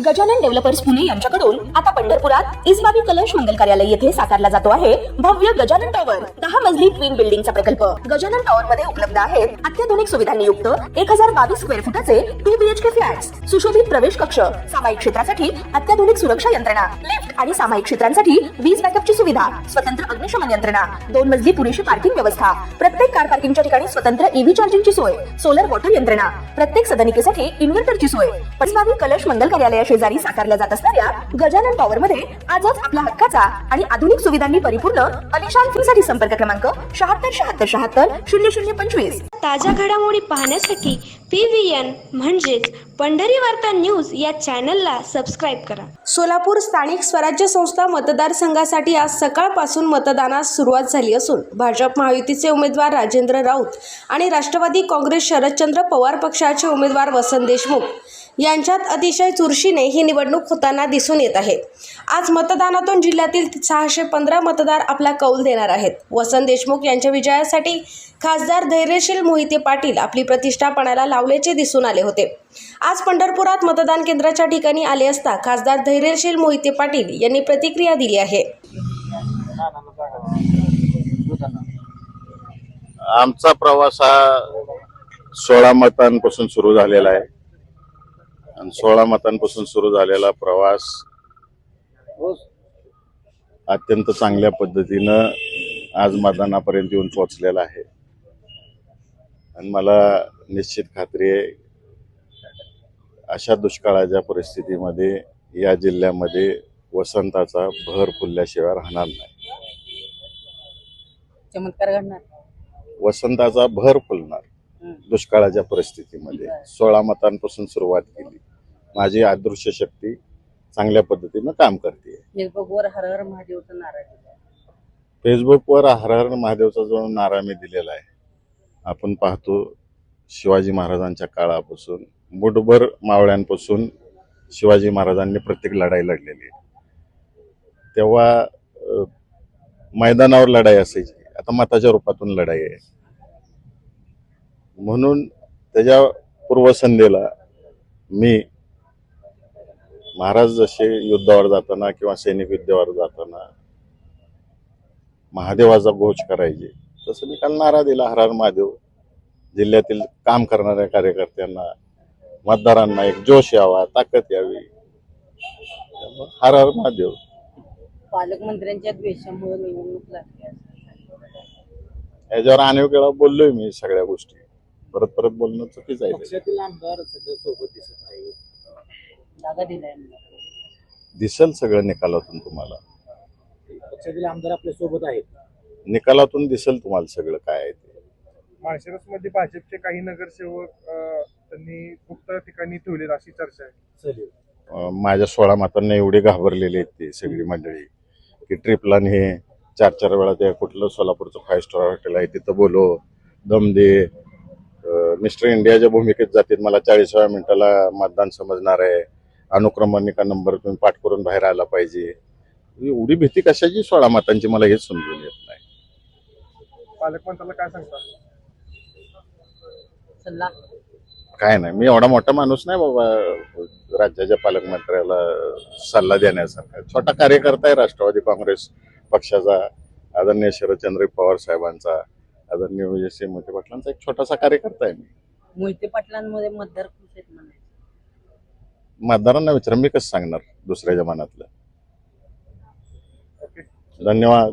Gajanan developers Pune यांच्याकडून आता पंढरपुरात इसबाबी कलश मंगल कार्यालय येथे साकारला जातो आहे भव्य गजानन टॉवर 10 मजली ट्विन बिल्डिंगचा प्रकल्प। गजानन टॉवर मध्ये उपलब्ध आहेत अत्याधुनिक सुविधांनी युक्त 1022 स्क्वेअर फुटाचे 2 BHK फ्लॅट्स, सुशोभित प्रवेश कक्ष, सामायिक क्षेत्रासाठी अत्याधुनिक सुरक्षा यंत्रणा, लिफ्ट आणि सामायिक क्षेत्रांसाठी वीज बॅकअपची सुविधा, स्वतंत्र अग्निशमन यंत्रणा, 2 मजली पुरेशी पार्किंग व्यवस्था, प्रत्येक कार पार्किंगच्या ठिकाणी स्वतंत्र ईव्ही चार्जिंगची सोय, सोलर वॉटर यंत्रणा, प्रत्येक सदनिकेसाठी इन्व्हर्टरची सोय। इसबाबी कलश मंगल कार्यालय शेजारी साकारल्या जात असणाऱ्या गजानन टॉवर मध्ये आजच आपला हक्काचा आणि आधुनिक सुविधांनी परिपूर्ण अलिशान फ्रीसाठी संपर्क क्रमांक 7676700025। ताज्या घडामोडी पाहण्यासाठी PVN म्हणजेच पंढरी वार्ता न्यूज या चॅनलला सबस्क्राईब करा। सोलापूर स्थानिक स्वराज्य संस्था मतदारसंघासाठी आज सकाळपासून मतदानास सुरुवात झाली असून भाजप महायुतीचे उमेदवार राजेंद्र राऊत आणि राष्ट्रवादी काँग्रेस शरदचंद्र पवार पक्षाचे उमेदवार वसंत देशमुख यांच्यात अतिशय चुरशीने ही निवडणूक होताना दिसून येत आहे। आज मतदानातून जिल्ह्यातील 615 मतदार आपला कौल देणार आहेत। वसंत देशमुख यांच्या विजयासाठी खासदार धैर्यशील मोहिते पाटील आपली प्रतिष्ठा पणाला लावल्याचे दिसून आले होते। आज पंढरपुरात मतदान केंद्राच्या ठिकाणी आले असता खासदार धैर्यशील मोहिते पाटील यांनी प्रतिक्रिया दिली आहे। आमचा प्रवास हा 16 मतांपासून सुरू झालेला आहे आणि 16 मतांपासून सुरू झालेला प्रवास अत्यंत चांगल्या पद्धतीनं आज मतदानापर्यंत येऊन पोहोचलेला आहे आणि मला निश्चित खात्री आहे अशा दुष्काळाच्या परिस्थितीमध्ये या जिल्ह्यामध्ये वसंताचा भर फुलल्याशिवाय राहणार नाही। चमत्कार घडणार, वसंताचा भर फुलणार दुष्काळाच्या परिस्थितीमध्ये। 16 मतांपासून सुरुवात केली। माझी अदृश्य शक्ती चांगल्या पद्धतीनं काम करते। फेसबुकवर हर हर महादेवचा नारा दिला, फेसबुकवर हर हर महादेवचा जो नारा मी दिलेला आहे, आपण पाहतो शिवाजी महाराजांच्या काळापासून मुठभर मावळ्यांपासून शिवाजी महाराजांनी प्रत्येक लढाई लढलेली आहे। तेव्हा मैदानावर लढाई असायची, आता मताच्या रूपातून लढाई आहे। म्हणून त्याच्या पूर्वसंध्येला मी महाराज जसे युद्धावर जाताना किंवा सैनिक युद्धावर जाताना महादेवाचा घोष करायचे, तसं मी काल नारा दिला हर हर महादेव। जिल्ह्यातील काम करणाऱ्या कार्यकर्त्यांना, मतदारांना एक जोश यावा, ताकद यावी, हर हर महादेव। पालकमंत्र्यांच्या द्वेषामुळे निवडणूक लागली, याच्यावर अनेक वेळा बोललोय मी सगळ्या गोष्टी, परत परत बोलणं चुकीचं आहे। पक्षातील आमदार सध्या सोबत दिसत नाही, जागा दिलाय, दिसल सगळं निकालातून तुम्हाला। पक्षातील आमदार आपल्या सोबत आहेत, निकालातून दिसल तुम्हाला सगळं काय आहे ते। माळशिरसमध्ये भाजपचे काही नगरसेवक त्यांनी गुप्त ठिकाणी ठेवलेत अशी चर्चा आहे। माझ्या 16 मतांना एवढे घाबरलेले आहेत ते सगळी मंडळी की ट्रिपला हे 4-4 वेळा ते कुठलं सोलापूरचं 5 स्टार हॉटेल आहे तिथं बोलो, दम दे, मिस्टर इंडियाच्या भूमिकेत जातील, मला 40व्या मिनिटाला मतदान समजणार आहे, अनुक्रमणिका नंबर तुम्ही पाठ करून बाहेर आला पाहिजे। एवढी भीती कशाची 16 मतांची मला हेच समजून येत नाही। पालकमंत्र्याला काय सांगता? सल्ला काय नाही, मी एवढा मोठा माणूस नाही बाबा राज्याच्या पालकमंत्र्याला सल्ला देण्यासारखा। छोटा कार्यकर्ता आहे राष्ट्रवादी काँग्रेस पक्षाचा, आदरणीय शरदचंद्र पवार साहेबांचा, आदरणीय विजयसिंह मोहिते पाटलांचा एक छोटासा कार्यकर्ता आहे मी। मोहिते पाटलांमध्ये मतदार खुश आहेत म्हणायचे, मतदारांना विचार, मी कसं सांगणार दुसऱ्याच्या मनातलं। धन्यवाद।